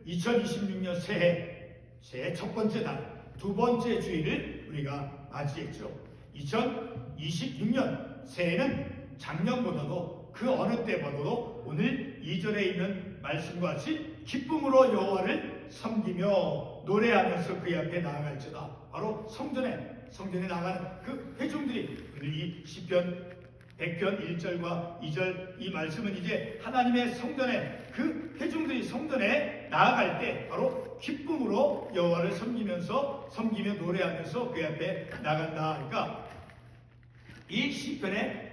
2026년 새해 첫 번째 날, 두 번째 주일을 우리가 맞이했죠. 2026년 새해는 작년보다도 그 어느 때보다도 오늘 2절에 있는 말씀과 같이 기쁨으로 여호와를 섬기며 노래하면서 그의 앞에 나아갈지어다. 바로 성전에 나가는 그 회중들이, 이 시편 100편 1절과 2절 이 말씀은 이제 하나님의 성전에, 그 회중들이 성전에 나아갈 때 바로 기쁨으로 여호와를 섬기며 노래하면서 그의 앞에 나간다. 그러니까 이 시편의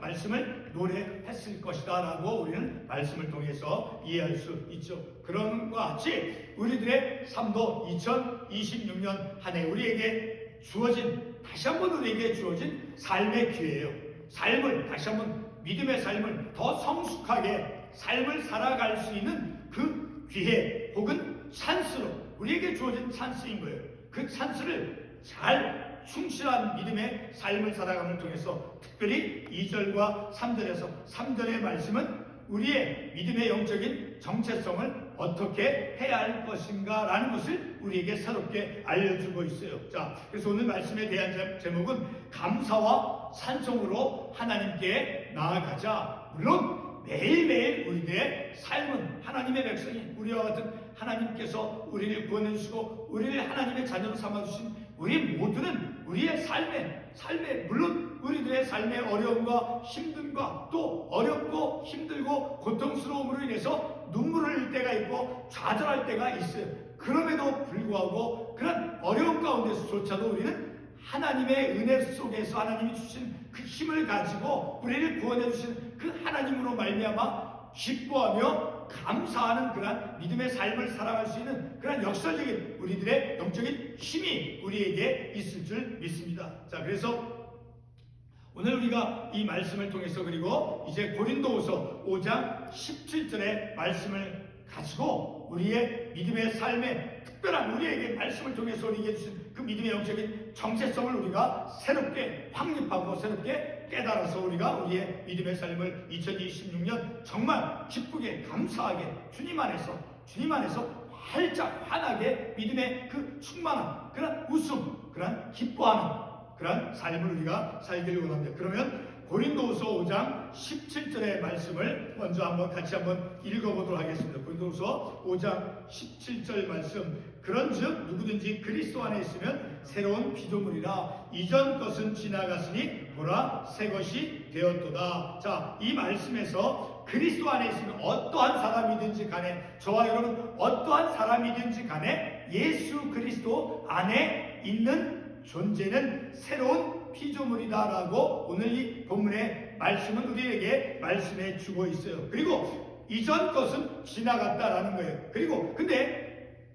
말씀을 노래했을 것이다 라고 우리는 말씀을 통해서 이해할 수 있죠. 그런 것과 같이 우리들의 삶도 2026년 한 해 우리에게 주어진, 다시 한번 우리에게 주어진 삶의 기회예요. 삶을 다시 한번, 믿음의 삶을 더 성숙하게 삶을 살아갈 수 있는 그 기회 혹은 찬스로 우리에게 주어진 찬스인 거예요. 그 찬스를 잘 충실한 믿음의 삶을 살아감을 통해서, 특별히 2절과 3절의 말씀은 우리의 믿음의 영적인 정체성을 어떻게 해야 할 것인가 라는 것을 우리에게 새롭게 알려주고 있어요. 자, 그래서 오늘 말씀에 대한 제목은 감사와 찬송으로 하나님께 나아가자. 물론 매일매일 우리들의 삶은, 하나님의 백성인 우리와 같은 하나님께서 우리를 구원해 주시고 우리를 하나님의 자녀로 삼아주신 우리 모두는 우리의 삶에 물론 우리들의 삶의 어려움과 힘듦과 또 어렵고 힘들고 고통스러움으로 인해서 눈물을 흘릴 때가 있고 좌절할 때가 있어요. 그럼에도 불구하고 그런 어려움 가운데서조차도 우리는 하나님의 은혜 속에서 하나님이 주신 그 힘을 가지고 우리를 구원해 주신 그 하나님으로 말미암아 기뻐하며 감사하는 그런 믿음의 삶을 살아갈 수 있는 그런 역설적인 우리들의 영적인 힘이 우리에게 있을 줄 믿습니다. 자, 그래서 오늘 우리가 이 말씀을 통해서, 그리고 이제 고린도후서 5장 17절의 말씀을 가지고 우리의 믿음의 삶에 특별한, 우리에게 말씀을 통해서 우리에게 주신 그 믿음의 영적인 정체성을 우리가 새롭게 확립하고 새롭게 깨달아서 우리가 우리의 믿음의 삶을 2026년 정말 기쁘게 감사하게 주님 안에서 활짝 환하게 믿음의 그 충만한 그런 웃음, 그런 기뻐하는 그런 삶을 우리가 살기를 원합니다. 그러면 고린도후서 5장 17절의 말씀을 먼저 같이 한번 읽어보도록 하겠습니다. 고린도후서 5장 17절 말씀. 그런즉 누구든지 그리스도 안에 있으면 새로운 피조물이라. 이전 것은 지나갔으니 보라 새 것이 되었도다. 자, 이 말씀에서 그리스도 안에 있으면 어떠한 사람이든지 간에, 저와 여러분 어떠한 사람이든지 간에 예수 그리스도 안에 있는 존재는 새로운 피조물이다라고 오늘 이 본문의 말씀은 우리에게 말씀해 주고 있어요. 그리고 이전 것은 지나갔다라는 거예요. 그리고 근데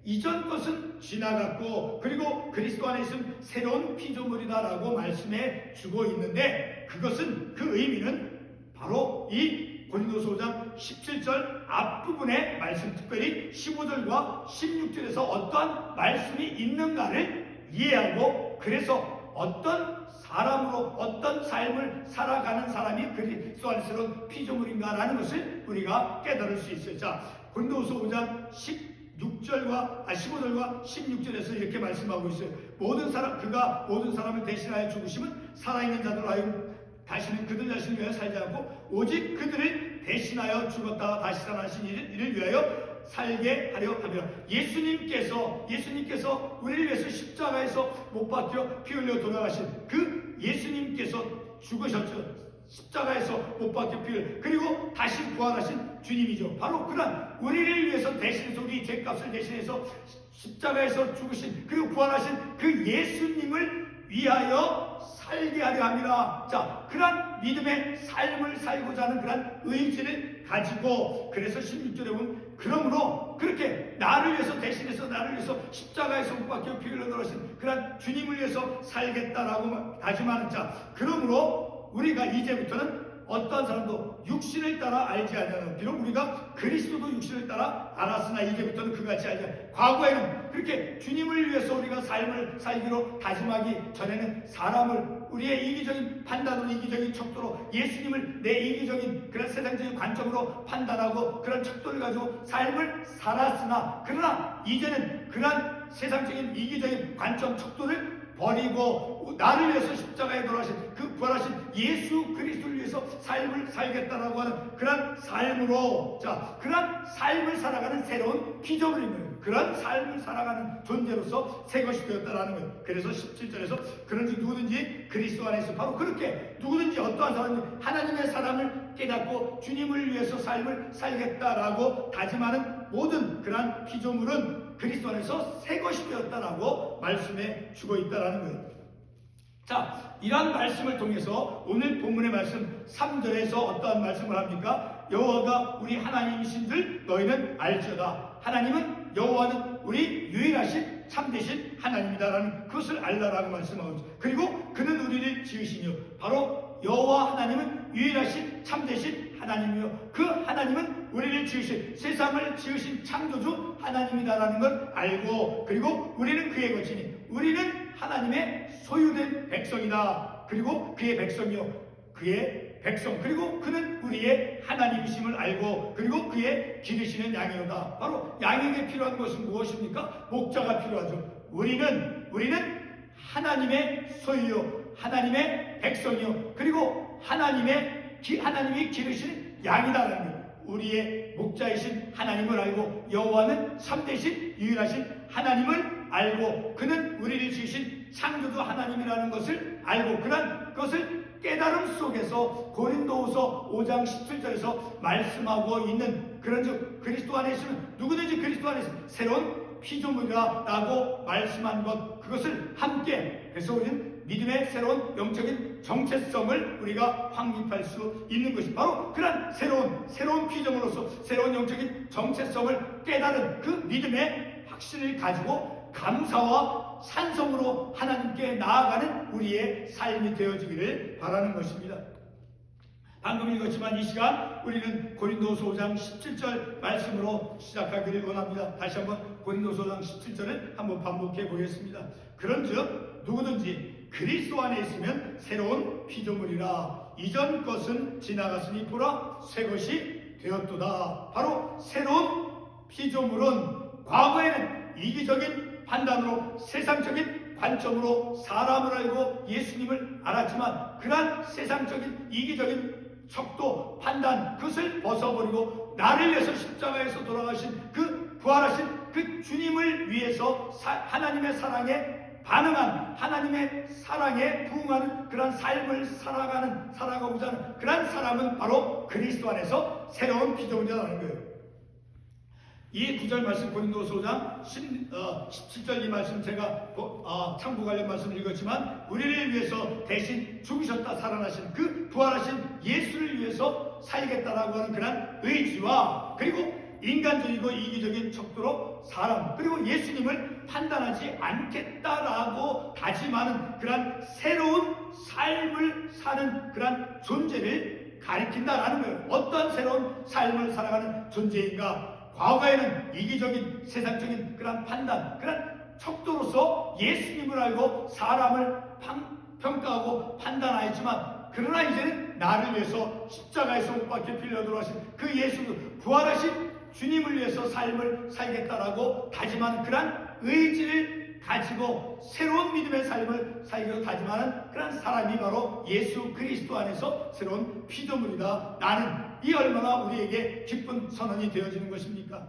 이전 것은 지나갔고 그리고 그리스도 안에 있으면 새로운 피조물이다라고 말씀해 주고 있는데, 그것은, 그 의미는 바로 이 고린도서 5장 17절 앞부분의 말씀, 특별히 15절과 16절에서 어떠한 말씀이 있는가를 이해하고, 그래서 어떤 사람으로 어떤 삶을 살아가는 사람이 그리스도 안에서는 피조물인가라는 것을 우리가 깨달을 수 있어요. 자, 고린도후서 5장 15절과 16절에서 이렇게 말씀하고 있어요. 그가 모든 사람을 대신하여 죽으심은 살아있는 자들로 하여금 다시는 그들 자신을 위하여 살지 않고 오직 그들을 대신하여 죽었다가 다시 살아나신 이를 위하여 살게 하려 함이라. 예수님께서 우리를 위해서 십자가에서 못 박혀 피 흘려 돌아가신 그 예수님께서 죽으셨죠. 십자가에서 못 박혀 피 흘려, 그리고 다시 부활하신 주님이죠. 바로 그런 우리를 위해서 대신해서, 우리 죄값을 대신해서 십자가에서 죽으신 그리고 부활하신 그 예수님을 위하여 살게 하려 함이라. 자, 그런 믿음의 삶을 살고자 하는 그런 의지를 가지고, 그래서 16절에 보면 그러므로 그렇게 나를 위해서 대신해서 나를 위해서 십자가에서 못 박혀 피 흘려 돌아가신 그런 주님을 위해서 살겠다라고 다짐하는 자, 그러므로 우리가 이제부터는 어떠한 사람도 육신을 따라 알지 아니하는, 비록 우리가 그리스도도 육신을 따라 알았으나 이제부터는 그같이 알지 아니하는. 과거에는 그렇게 주님을 위해서 우리가 삶을 살기로 다짐하기 전에는 사람을 우리의 이기적인 판단으로, 이기적인 척도로 예수님을 내 이기적인 그런 세상적인 관점으로 판단하고 그런 척도를 가지고 삶을 살았으나, 그러나 이제는 그런 세상적인 이기적인 관점 척도를 버리고 나를 위해서 십자가에 돌아가신 그 부활하신 예수 그리스도를 위해서 삶을 살겠다라고 하는 그런 삶으로, 그런 삶을 살아가는 새로운 피조물인 거예요. 그런 삶을 살아가는 존재로서 새 것이 되었다라는 거예요. 그래서 17절에서 그런지 누구든지 그리스도 안에서, 바로 그렇게 누구든지 어떠한 사람이 하나님의 사랑을 깨닫고 주님을 위해서 삶을 살겠다라고 다짐하는 모든 그러한 피조물은 그리스도 안에서 새 것이 되었다라고 말씀해 주고 있다라는 거예요. 이러한 말씀을 통해서 오늘 본문의 말씀 3절에서 어떠한 말씀을 합니까? 여호와가 우리 하나님이신 줄 너희는 알지어다. 하나님은, 여호와는 우리 유일하신 참되신 하나님이다라는 그것을 알라라고 말씀하고 있죠. 그리고 그는 우리를 지으시니요, 바로 여호와 하나님은 유일하신 참되신 하나님이요, 그 하나님은 우리를 지으신, 세상을 지으신 창조주 하나님이다라는 걸 알고, 그리고 우리는 그의 것이니 우리는 하나님의 소유된 백성이다. 그리고 그의 백성이요, 그의 백성, 그리고 그는 우리의 하나님이심을 알고, 그리고 그의 기르시는 양이로다. 바로 양에게 필요한 것은 무엇입니까? 목자가 필요하죠. 우리는 하나님의 소유요, 하나님의 백성이요, 그리고 하나님이 기르시는 양이다라는 거예요. 우리의 목자이신 하나님을 알고, 여호와는 참되신 유일하신 하나님을 알고, 그는 우리를 지으신 창조주 하나님이라는 것을 알고, 그런 것을 깨달음 속에서 고린도후서 5장 17절에서 말씀하고 있는, 그런즉 그리스도 안에 있으면 누구든지 그리스도 안에 있으면 새로운 피조물이라고 말씀한 것, 그것을 함께, 그래서 우리는 믿음의 새로운 영적인 정체성을 우리가 확립할 수 있는 것이 바로 그런 새로운 피조물로서 새로운 영적인 정체성을 깨달은 그 믿음의 확신을 가지고 감사와 찬송으로 하나님께 나아가는 우리의 삶이 되어지기를 바라는 것입니다. 방금 읽었지만 이 시간 우리는 고린도서 5장 17절 말씀으로 시작하기를 원합니다. 다시 한번 고린도서 5장 17절을 한번 반복해 보겠습니다. 그런즉 누구든지 그리스도 안에 있으면 새로운 피조물이라, 이전 것은 지나갔으니 보라 새 것이 되었도다. 바로 새로운 피조물은 과거에는 이기적인 판단으로, 세상적인 관점으로 사람을 알고 예수님을 알았지만, 그러한 세상적인 이기적인 척도, 판단, 그것을 벗어버리고 나를 위해서 십자가에서 돌아가신 그 부활하신 그 주님을 위해서 하나님의 사랑에 반응한, 하나님의 사랑에 부응하는 그런 삶을 살아가고자 하는 그런 사람은 바로 그리스도 안에서 새로운 피조물이라는 거예요. 이 구절 말씀, 고린도서 5장 17절 이 말씀 제가 참고 관련 말씀을 읽었지만, 우리를 위해서 대신 죽으셨다 살아나신 그 부활하신 예수를 위해서 살겠다라고 하는 그런 의지와, 그리고 인간적이고 이기적인 척도로 사람, 그리고 예수님을 판단하지 않겠다라고 다짐하는 그런 새로운 삶을 사는 그런 존재를 가리킨다라는 거예요. 어떤 새로운 삶을 살아가는 존재인가? 과거에는 이기적인 세상적인 그런 판단, 그런 척도로서 예수님을 알고 사람을 평가하고 판단하였지만, 그러나 이제는 나를 위해서 십자가에서 못 박혀 빌려 돌아가신 그 예수, 부활하신 주님을 위해서 삶을 살겠다라고 다짐하는 그런 의지를 가지고 새로운 믿음의 삶을 살기로 다짐하는 그런 사람이 바로 예수 그리스도 안에서 새로운 피조물이다. 나는 이 얼마나 우리에게 기쁜 선언이 되어지는 것입니까?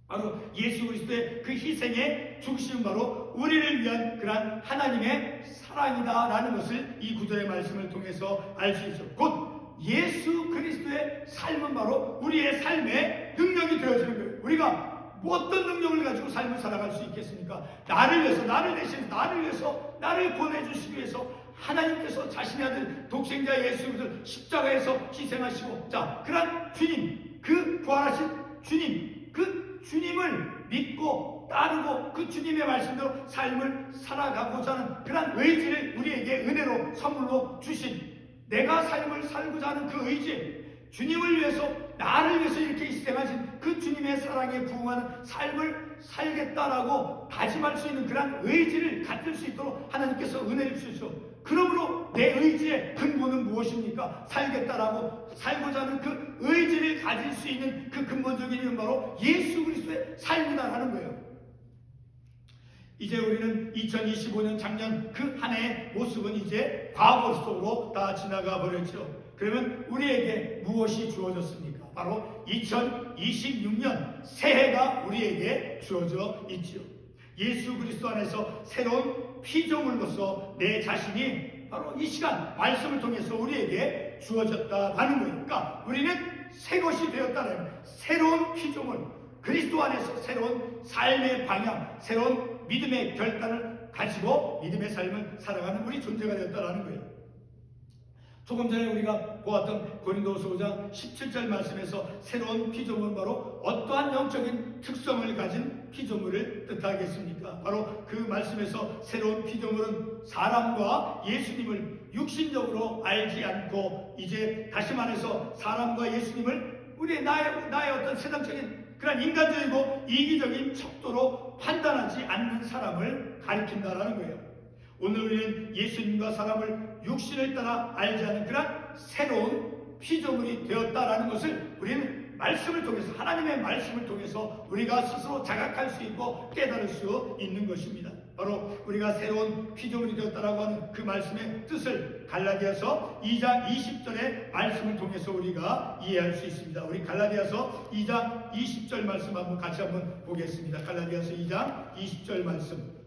바로 예수 그리스도의 그 희생의 중심은 바로 우리를 위한 그러한 하나님의 사랑이다라는 것을 이 구절의 말씀을 통해서 알 수 있죠. 곧 예수 그리스도의 삶은 바로 우리의 삶의 능력이 되어지는 거예요. 우리가 어떤 능력을 가지고 삶을 살아갈 수 있겠습니까? 나를 위해서, 나를 대신 나를 위해서, 나를 보내주시기 위해서 하나님께서 자신의 아들 독생자 예수 그리스도를 십자가에서 희생하시고, 그런 주님, 그 부활하신 주님, 그 주님을 믿고 따르고 그 주님의 말씀대로 삶을 살아가고자 하는 그런 의지를 우리에게 은혜로 선물로 주신, 내가 삶을 살고자 하는 그 의지, 주님을 위해서, 나를 위해서 이렇게 희생하신 그 주님의 사랑에 부응하는 삶을 살겠다라고 다짐할 수 있는 그런 의지를 갖출 수 있도록 하나님께서 은혜를 주시죠. 그러므로 내 의지의 근본은 무엇입니까? 살겠다라고 살고자 하는 그 의지를 가질 수 있는 그 근본적인 이유는 바로 예수 그리스도의 삶이다라는 거예요. 이제 우리는 2025년 작년 그 한 해의 모습은 이제 과거 속으로 다 지나가 버렸죠. 그러면 우리에게 무엇이 주어졌습니까? 바로 2026년 새해가 우리에게 주어져 있지요. 예수 그리스도 안에서 새로운 피조물로서 내 자신이 바로 이 시간 말씀을 통해서 우리에게 주어졌다라는 거예요. 그러니까 우리는 새 것이 되었다는 새로운 피조물, 그리스도 안에서 새로운 삶의 방향, 새로운 믿음의 결단을 가지고 믿음의 삶을 살아가는 우리 존재가 되었다라는 거예요. 조금 전에 우리가 보았던 고린도후서 5장 17절 말씀에서 새로운 피조물은 바로 어떠한 영적인 특성을 가진 피조물을 뜻하겠습니까? 바로 그 말씀에서 새로운 피조물은 사람과 예수님을 육신적으로 알지 않고 이제 다시 말해서 사람과 예수님을 우리의 나의 어떤 세상적인 그런 인간적이고 이기적인 척도로 판단하지 않는 사람을 가리킨다라는 거예요. 오늘 우리는 예수님과 사람을 육신을 따라 알지 않는 그런 새로운 피조물이 되었다라는 것을 우리는 말씀을 통해서, 하나님의 말씀을 통해서 우리가 스스로 자각할 수 있고 깨달을 수 있는 것입니다. 바로 우리가 새로운 피조물이 되었다라고 하는 그 말씀의 뜻을 갈라디아서 2장 20절의 말씀을 통해서 우리가 이해할 수 있습니다. 우리 갈라디아서 2장 20절 말씀 같이 한번 보겠습니다. 갈라디아서 2장 20절 말씀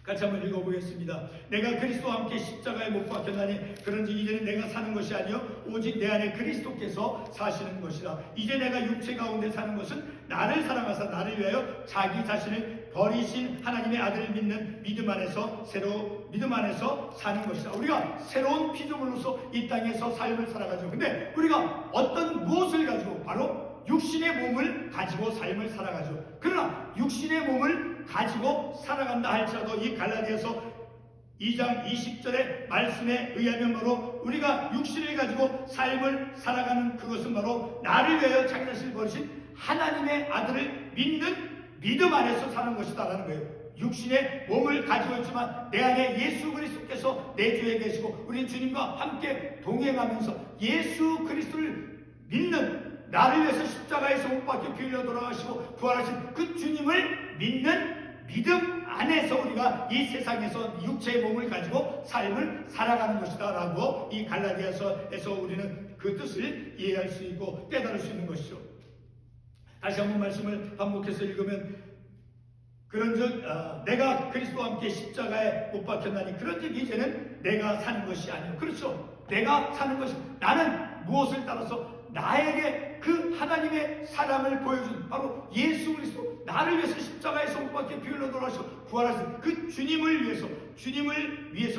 같이 한번 읽어보겠습니다. 내가 그리스도와 함께 십자가에 못 박혔나니 그런지 이제는 내가 사는 것이 아니요 오직 내 안에 그리스도께서 사시는 것이라. 이제 내가 육체 가운데 사는 것은 나를 사랑하사 나를 위하여 자기 자신을 버리신 하나님의 아들을 믿는 믿음 안에서 사는 것이다. 우리가 새로운 피조물로서 이 땅에서 삶을 살아가죠. 근데 우리가 어떤 무엇을 가지고 바로 육신의 몸을 가지고 삶을 살아가죠. 그러나 육신의 몸을 가지고 살아간다 할지라도 이 갈라디아서 2장 20절의 말씀에 의하면 바로 우리가 육신을 가지고 삶을 살아가는 그것은 바로 나를 위하여 자기 자신을 버리신 하나님의 아들을 믿는 믿음 안에서 사는 것이다라는 거예요. 육신의 몸을 가지고 있지만 내 안에 예수 그리스도께서 내 주에 계시고 우리는 주님과 함께 동행하면서 예수 그리스도를 믿는, 나를 위해서 십자가에서 못 박혀 피 흘려 돌아가시고 부활하신 그 주님을 믿는 믿음 안에서 우리가 이 세상에서 육체의 몸을 가지고 삶을 살아가는 것이다 라고 이 갈라디아서에서 우리는 그 뜻을 이해할 수 있고 깨달을 수 있는 것이죠. 다시 한번 말씀을 반복해서 읽으면 그런즉 내가 그리스도와 함께 십자가에 못 박혔나니 그런즉 이제는 내가 사는 것이 아니요. 그렇죠. 내가 사는 것이, 나는 무엇을 따라서 나에게 그 하나님의 사랑을 보여준 바로 예수 그리스도, 나를 위해서 십자가에서 못 박혀 피 흘려 돌아가시고 부활하신 그 주님을 위해서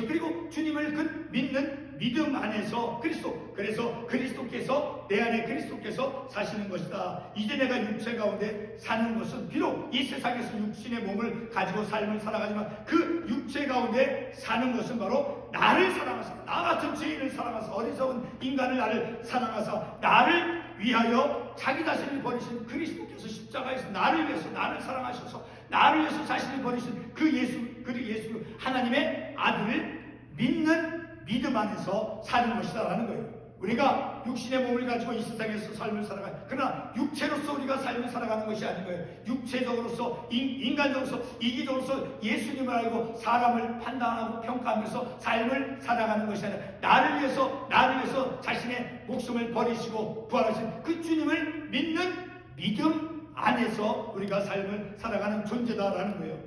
그리고 주님을 그 믿는 믿음 안에서 그래서 그리스도께서 내 안에 그리스도께서 사시는 것이다. 이제 내가 육체 가운데 사는 것은 비록 이 세상에서 육신의 몸을 가지고 삶을 살아가지만 그 육체 가운데 사는 것은 바로 나를 사랑하사, 나 같은 죄인을 사랑하사, 어리석은 인간을 나를 사랑하사 나를 위하여 자기 자신을 버리신 그리스도께서 십자가에서 나를 위해서 나를 사랑하셔서 나를 위해서 자신을 버리신 그 예수 하나님의 아들을 믿는 믿음 안에서 사는 것이다라는 거예요. 우리가 육신의 몸을 가지고 이 세상에서 삶을 살아가는, 그러나 육체로서 우리가 삶을 살아가는 것이 아닌 거예요. 육체적으로서 인간적으로서 이기적으로서 예수님을 알고 사람을 판단하고 평가하면서 삶을 살아가는 것이 아니라 나를 위해서 자신의 목숨을 버리시고 부활하신 그 주님을 믿는 믿음 안에서 우리가 삶을 살아가는 존재다라는 거예요.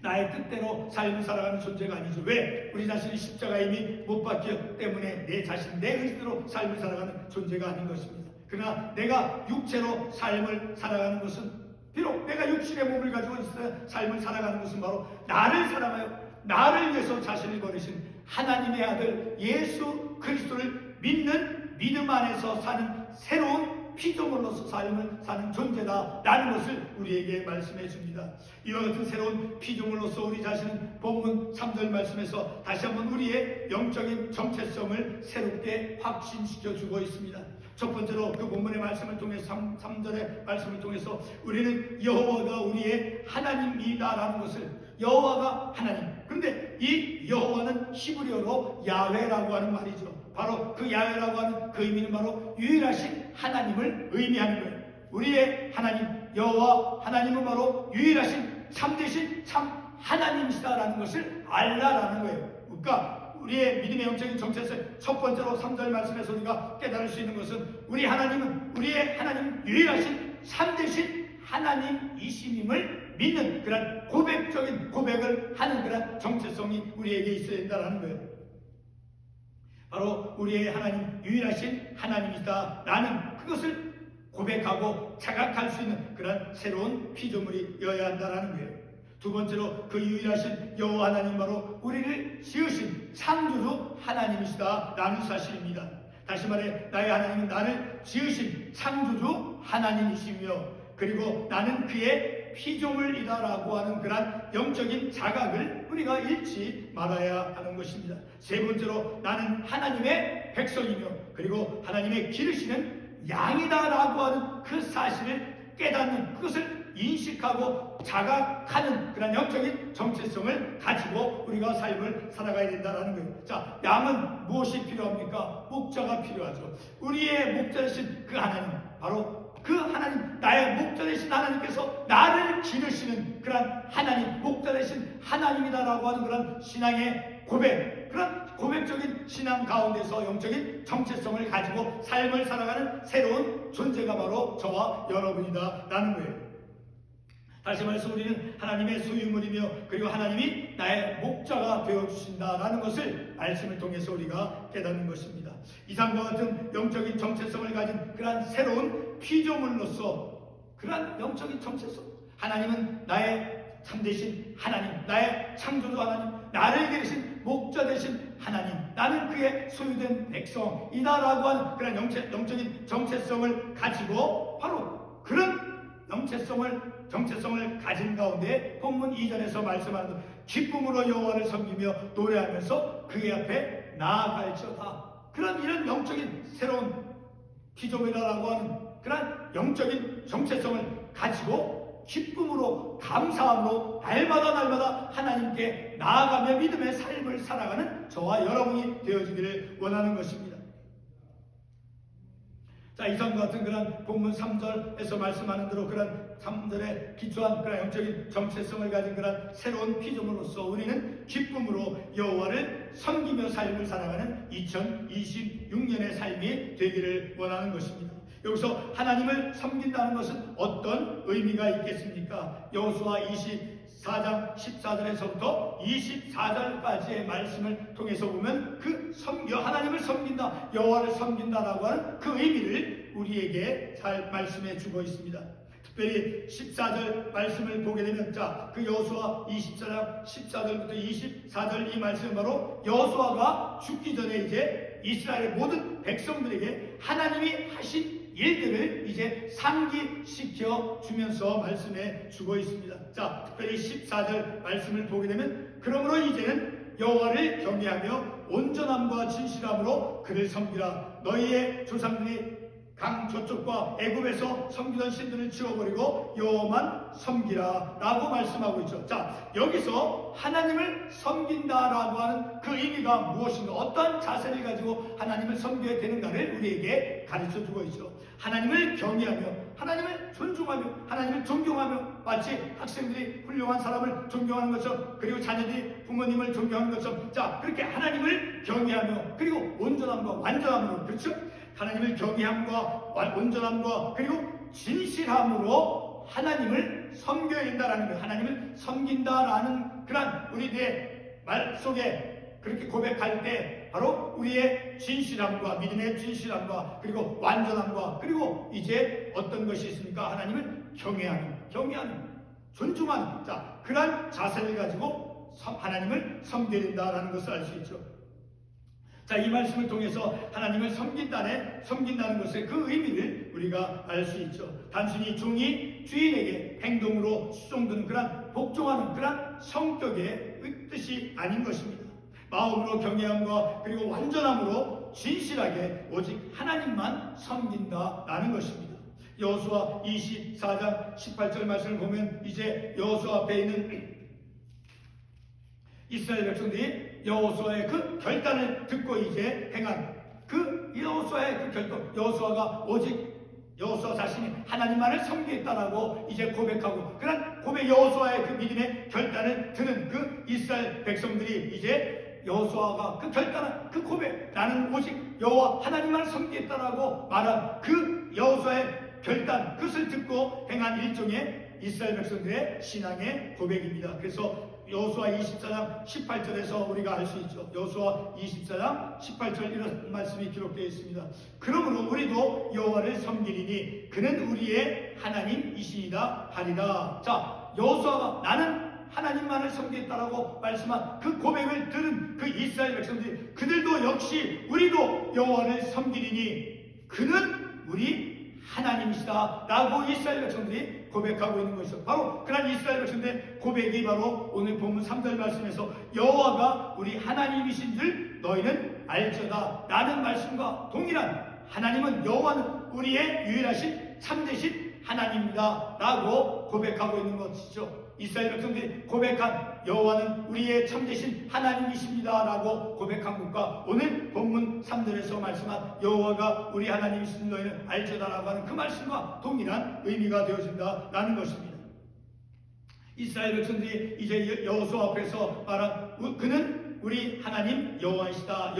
나의 뜻대로 삶을 살아가는 존재가 아니죠. 왜? 우리 자신이 십자가에 이미 못 박혔기 때문에 내 자신, 내 의지대로 삶을 살아가는 존재가 아닌 것입니다. 그러나 내가 육체로 삶을 살아가는 것은, 비록 내가 육신의 몸을 가지고 있어 삶을 살아가는 것은 바로 나를 사랑하여 나를 위해서 자신을 버리신 하나님의 아들 예수 그리스도를 믿는 믿음 안에서 사는 새로운 피조물로서 삶을 사는 존재다라는 것을 우리에게 말씀해 줍니다. 이와 같은 새로운 피조물로서 우리 자신은 본문 3절 말씀에서 다시 한번 우리의 영적인 정체성을 새롭게 확신시켜 주고 있습니다. 첫 번째로 그 본문의 말씀을 통해서 3절의 말씀을 통해서 우리는 여호와가 우리의 하나님이다라는 것을, 여호와가 하나님. 그런데 이 여호와는 히브리어로 야훼라고 하는 말이죠. 바로 그 야훼라고 하는 그 의미는 바로 유일하신 하나님을 의미하는 거예요. 우리의 하나님 여호와 하나님은 바로 유일하신 참되신 참 하나님이시다라는 것을 알라라는 거예요. 그러니까 우리의 믿음의 영적인 정체성 첫 번째로 3절 말씀에서 우리가 깨달을 수 있는 것은 우리의 하나님 유일하신 참되신 하나님이심임을 믿는 그런 고백적인 고백을 하는 그런 정체성이 우리에게 있어야 된다는 거예요. 바로 우리의 하나님 유일하신 하나님이다. 그것을 고백하고 자각할 수 있는 그런 새로운 피조물이어야 한다는 거예요. 두 번째로 그 유일하신 여호와 하나님 바로 우리를 지으신 창조주 하나님이시다라는 사실입니다. 다시 말해 나의 하나님은 나를 지으신 창조주 하나님이시며 그리고 나는 그의 피조물이다라고 하는 그런 영적인 자각을 우리가 잃지 말아야 하는 것입니다. 세 번째로 나는 하나님의 백성이며 그리고 하나님의 기르시는 양이다라고 하는 그 사실을 깨닫는, 그것을 인식하고 자각하는 그런 영적인 정체성을 가지고 우리가 삶을 살아가야 된다는 거예요. 자, 양은 무엇이 필요합니까? 목자가 필요하죠. 우리의 목자 되신 그 하나님, 바로 그 하나님, 나의 목자 되신 하나님께서 나를 기르시는 그런 하나님, 목자 되신 하나님이다라고 하는 그런 신앙의 고백, 그런 고백적인 신앙 가운데서 영적인 정체성을 가지고 삶을 살아가는 새로운 존재가 바로 저와 여러분이다라는 거예요. 다시 말해서 우리는 하나님의 소유물이며 그리고 하나님이 나의 목자가 되어주신다라는 것을 말씀을 통해서 우리가 깨닫는 것입니다. 이상과 같은 영적인 정체성을 가진 그러한 새로운 피조물로서 그러한 영적인 정체성, 하나님은 나의 참되신 하나님, 나의 창조주 하나님, 나를 기르신 목자 되신 하나님, 나는 그의 소유된 백성이다라고 하는 그런 영적인 정체성을 가지고 바로 그런 정체성을 가진 가운데 본문 2절에서 말씀하는 기쁨으로 여호와를 섬기며 노래하면서 그의 앞에 나아갈지어다. 이런 영적인 새로운 피조물이라고 하는 그런 영적인 정체성을 가지고 기쁨으로 감사함으로 날마다 하나님께 나아가며 믿음의 삶을 살아가는 저와 여러분이 되어지기를 원하는 것입니다. 자, 이상과 같은 그런 본문 3절에서 말씀하는 대로 그런 3절에 기초한 그런 영적인 정체성을 가진 그런 새로운 피조물로서 우리는 기쁨으로 여호와를 섬기며 삶을 살아가는 2026년의 삶이 되기를 원하는 것입니다. 여기서 하나님을 섬긴다는 것은 어떤 의미가 있겠습니까? 여호수아 24장 14절에서부터 24절까지의 말씀을 통해서 보면 하나님을 섬긴다, 여호와를 섬긴다라고 하는 그 의미를 우리에게 잘 말씀해 주고 있습니다. 특별히 14절 말씀을 보게 되면 그 여호수아 24장 14절부터 24절 이 말씀은 바로 여호수아가 죽기 전에 이제 이스라엘의 모든 백성들에게 하나님이 하신 일들을 이제 상기시켜 주면서 말씀해 주고 있습니다. 자, 특별히 14절 말씀을 보게 되면 그러므로 이제는 여호와를 경외하며 온전함과 진실함으로 그를 섬기라. 너희의 조상들이 강 저쪽과 애굽에서 섬기던 신들을 치워버리고 여호와만 섬기라 라고 말씀하고 있죠. 자, 여기서 하나님을 섬긴다라고 하는 그 의미가 무엇인가, 어떤 자세를 가지고 하나님을 섬겨야 되는가를 우리에게 가르쳐주고 있죠. 하나님을 경외하며 하나님을 존중하며 하나님을 존경하며, 마치 학생들이 훌륭한 사람을 존경하는 것처럼, 그리고 자녀들이 부모님을 존경하는 것처럼, 자, 그렇게 하나님을 경외하며 그리고 온전함과 완전함으로, 그렇죠? 하나님을 경외함과 온전함과 그리고 진실함으로 하나님을 섬겨야 된다라는 거예요. 하나님을 섬긴다라는 그런 우리들의 말 속에 그렇게 고백할 때 바로 우리의 진실함과 믿음의 진실함과 그리고 완전함과 그리고 이제 어떤 것이 있습니까? 하나님을 경외하는 존중하는, 자, 그런 자세를 가지고 하나님을 섬겨야 된다라는 것을 알 수 있죠. 자, 이 말씀을 통해서 하나님을 섬긴다는 것의 그 의미를 우리가 알 수 있죠. 단순히 종이 주인에게 행동으로 수종드는 그런 복종하는 그런 성격의 뜻이 아닌 것입니다. 마음으로 경외함과 그리고 완전함으로 진실하게 오직 하나님만 섬긴다라는 것입니다. 여호수아 24장 18절 말씀을 보면 이제 여호수아 앞에 있는 이스라엘 백성들이 여호수아의 그 결단을 듣고 이제 행한 그 여호수아의 그 결단, 여호수아가 오직 여호수아 자신이 하나님만을 섬기겠다라고 이제 고백하고, 그런 고백, 여호수아의 그 믿음의 결단을 드는 그 이스라엘 백성들이 이제 여호수아가 그 결단한 그 고백, 나는 오직 여호와 하나님만을 섬기겠다라고 말한 그 여호수아의 결단, 그것을 듣고 행한 일종의 이스라엘 백성들의 신앙의 고백입니다. 그래서 여호수아 24장 18절에서 우리가 알 수 있죠. 여호수아 24장 18절 이런 말씀이 기록되어 있습니다. 그러므로 우리도 여호와를 섬기리니 그는 우리의 하나님이시이다 하리라. 자, 여호수아가 나는 하나님만을 섬기겠다라고 말씀한 그 고백을 들은 그 이스라엘 백성들이, 그들도 역시 우리도 여호와를 섬기리니 그는 우리 하나님이시다 라고 이스라엘 백성들이 고백하고 있는 것이죠. 바로 그런 이스라엘 백성들의 고백이 바로 오늘 본문 3절 말씀에서 여호와가 우리 하나님이신 줄 너희는 알지어다 라는 말씀과 동일한, 하나님은, 여호와는 우리의 유일하신 참되신 하나님입니다 라고 고백하고 있는 것이죠. 이스라엘 백성들이 고백한 여호와는 우리의 참되신 하나님이십니다 라고 고백한 것과 오늘 본문 3절에서 말씀한 여호와가 우리 하나님이신 너희는 알지어다 라고 하는 그 말씀과 동일한 의미가 되어진다 라는 것입니다. 이스라엘 백성들이 이제 여호수아 앞에서 말한 그는 우리 하나님 여호와이시다,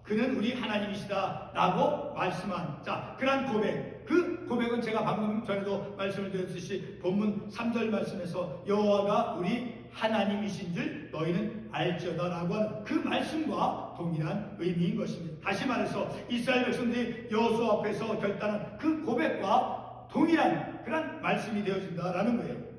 그는 우리 하나님이시다 라고 말씀한, 자, 그러한 고백, 그 고백은 제가 방금 전에도 말씀을 드렸듯이 본문 3절 말씀에서 여호와가 우리 하나님이신 줄 너희는 알지어다 라고 하는 그 말씀과 동일한 의미인 것입니다. 다시 말해서 이스라엘 백성들이 여호수아 앞에서 결단한 그 고백과 동일한 그런 말씀이 되어진다라는 거예요.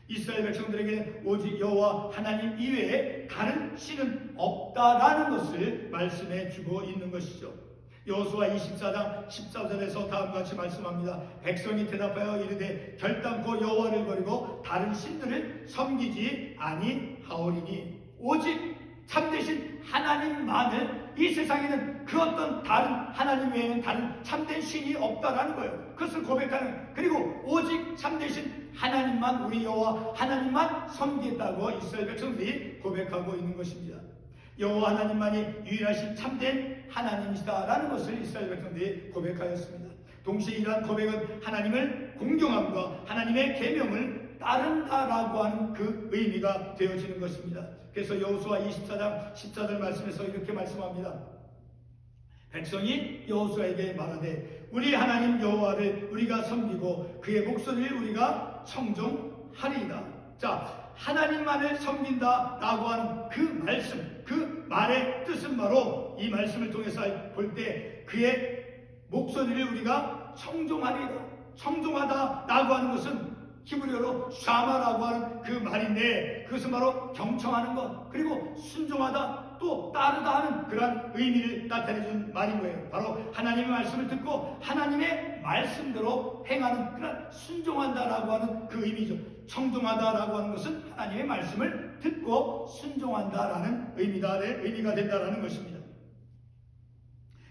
이스라엘 백성들에게는 오직 여호와 하나님 이외에 다른 신은 없다라는 것을 말씀해 주고 있는 것이죠. 여호수아 24장 14절에서 다음과 같이 말씀합니다. 백성이 대답하여 이르되 결단코 여호와를 버리고 다른 신들을 섬기지 아니하오리니 오직 참되신 하나님만을, 이 세상에는 그 어떤 다른 하나님 외에는 다른 참된 신이 없다라는 거예요. 그것을 고백하는, 그리고 오직 참되신 하나님만, 우리 여호와 하나님만 섬기겠다고 이스라엘 백성들이 고백하고 있는 것입니다. 여호와 하나님만이 유일하신 참된 하나님이시다라는 것을 이스라엘 백성들이 고백하였습니다. 동시에 이러한 고백은 하나님을 공경함과 하나님의 계명을 따른다라고 하는 그 의미가 되어지는 것입니다. 그래서 여호수아 24장 14절 말씀에서 이렇게 말씀합니다. 백성이 여호수아에게 말하되 우리 하나님 여호와를 우리가 섬기고 그의 목소리를 우리가 청종하리이다. 자, 하나님만을 섬긴다라고 하는 그 말씀, 그 말의 뜻은 바로 이 말씀을 통해서 볼 때 그의 목소리를 우리가 청종하리이다. 청종하다라고 하는 것은 히브리어로 샤마라고 하는 그 말인데, 그것은 바로 경청하는 것, 그리고 순종하다, 또 따르다 하는 그런 의미를 나타내준 말인 거예요. 바로 하나님의 말씀을 듣고 하나님의 말씀대로 행하는, 그런 순종한다라고 하는 그 의미죠. 청종하다라고 하는 것은 하나님의 말씀을 듣고 순종한다라는 의미가 된다라는 것입니다.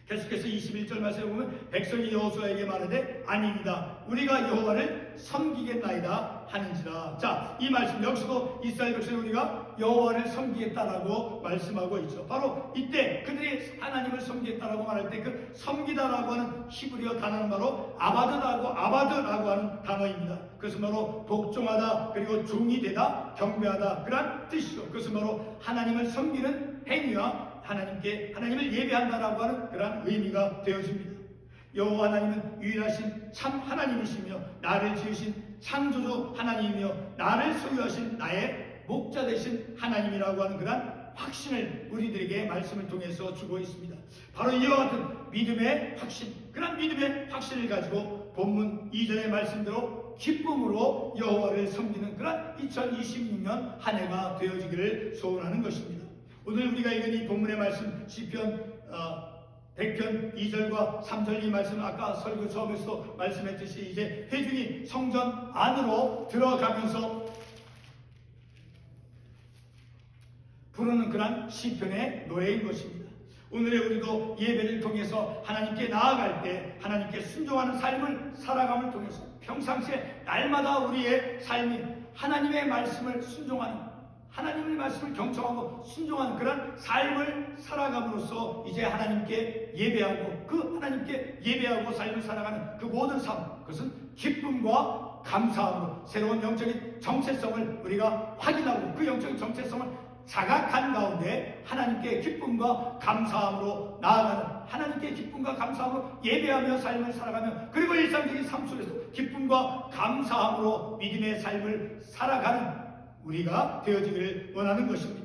계속해서 21절 말씀에 보면 백성이 여호수아에게 말하되 아닙니다. 우리가 여호와를 섬기겠나이다 하는지라. 자, 이 말씀 역시도 이스라엘 백성이 우리가 여호와를 섬기겠다라고 말씀하고 있죠. 바로 이때 그들이 하나님을 섬기겠다라고 말할 때 그 섬기다라고 하는 히브리어 단어는 바로 아바드라고 하는 단어입니다. 그것은 바로 복종하다, 그리고 종이 되다, 경배하다, 그런 뜻이죠. 그것은 바로 하나님을 섬기는 행위와 하나님을 예배한다라고 하는 그런 의미가 되어집니다. 여호와 하나님은 유일하신 참 하나님이시며 나를 지으신 창조주 하나님이며 나를 소유하신 나의 목자 되신 하나님이라고 하는 그런 확신을 우리들에게 말씀을 통해서 주고 있습니다. 바로 이와 같은 믿음의 확신, 그런 믿음의 확신을 가지고 본문 2절의 말씀대로 기쁨으로 여호와를 섬기는 그런 2026년 한 해가 되어지기를 소원하는 것입니다. 오늘 우리가 읽은 이 본문의 말씀 시편 100편 2절과 3절 이 말씀, 아까 설교 처음에서 말씀했듯이 이제 회중이 성전 안으로 들어가면서 부르는 그런 시편의 노래인 것입니다. 오늘의 우리도 예배를 통해서 하나님께 나아갈 때 하나님께 순종하는 삶을 살아감을 통해서 평상시에 날마다 우리의 삶이 하나님의 말씀을 순종하는, 하나님의 말씀을 경청하고 순종하는 그런 삶을 살아감으로써 이제 하나님께 예배하고 그 하나님께 예배하고 삶을 살아가는 그 모든 삶, 그것은 기쁨과 감사함으로 새로운 영적인 정체성을 우리가 확인하고 그 영적인 정체성을 자각한 가운데 하나님께 기쁨과 감사함으로 나아가는, 하나님께 기쁨과 감사함으로 예배하며 삶을 살아가며 그리고 일상적인 삶 속에서 기쁨과 감사함으로 믿음의 삶을 살아가는 우리가 되어지기를 원하는 것입니다.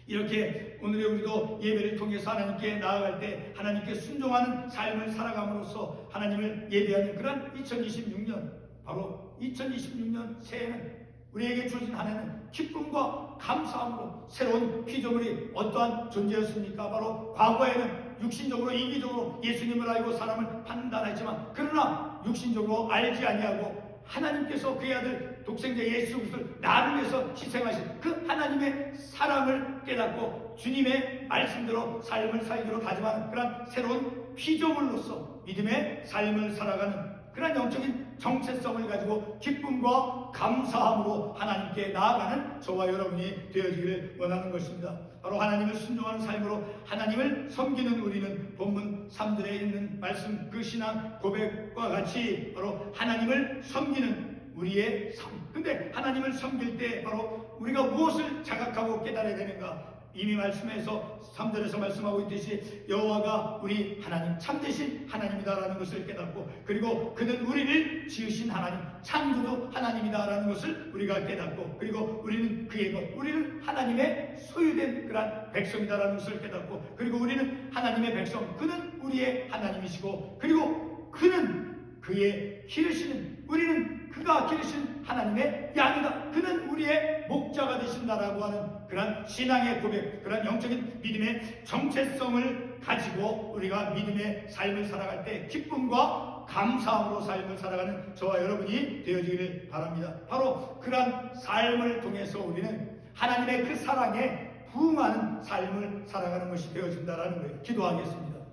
이렇게 오늘의 우리도 예배를 통해서 하나님께 나아갈 때 하나님께 순종하는 삶을 살아감으로써 하나님을 예배하는 그런 2026년, 바로 2026년 새해는 우리에게 주어진 한 해는 기쁨과 감사함으로 새로운 피조물이 어떠한 존재였습니까? 바로 과거에는 육신적으로 이기적으로 예수님을 알고 사람을 판단하지만 그러나 육신적으로 알지 아니하고 하나님께서 그의 아들 독생자 예수 그리스도를 나를 위해서 희생하신 그 하나님의 사랑을 깨닫고 주님의 말씀대로 삶을 살기로 다짐하는 그런 새로운 피조물로서 믿음의 삶을 살아가는 그런 영적인 정체성을 가지고 기쁨과 감사함으로 하나님께 나아가는 저와 여러분이 되어지기를 원하는 것입니다. 바로 하나님을 순종하는 삶으로 하나님을 섬기는 우리는 본문 3절에 있는 말씀 그 신앙 고백과 같이 바로 하나님을 섬기는 우리의 삶. 근데 하나님을 섬길 때 바로 우리가 무엇을 자각하고 깨달아야 되는가? 이미 말씀에서 3절에서 말씀하고 있듯이 여호와가 우리 하나님 참되신 하나님이다라는 것을 깨닫고 그리고 그는 우리를 지으신 하나님 창조주 하나님이다라는 것을 우리가 깨닫고 그리고 우리는 그의 것, 우리는 하나님의 소유된 그런 백성이다라는 것을 깨닫고 그리고 우리는 하나님의 백성, 그는 우리의 하나님이시고 그리고 그는 그의 기르시는, 우리는 그가 기르신 하나님의 양이다. 그는 우리의 목자가 되신다라고 하는 그런 신앙의 고백, 그런 영적인 믿음의 정체성을 가지고 우리가 믿음의 삶을 살아갈 때 기쁨과 감사함으로 삶을 살아가는 저와 여러분이 되어지기를 바랍니다. 바로 그런 삶을 통해서 우리는 하나님의 그 사랑에 부응하는 삶을 살아가는 것이 되어진다라는 거예요. 기도하겠습니다.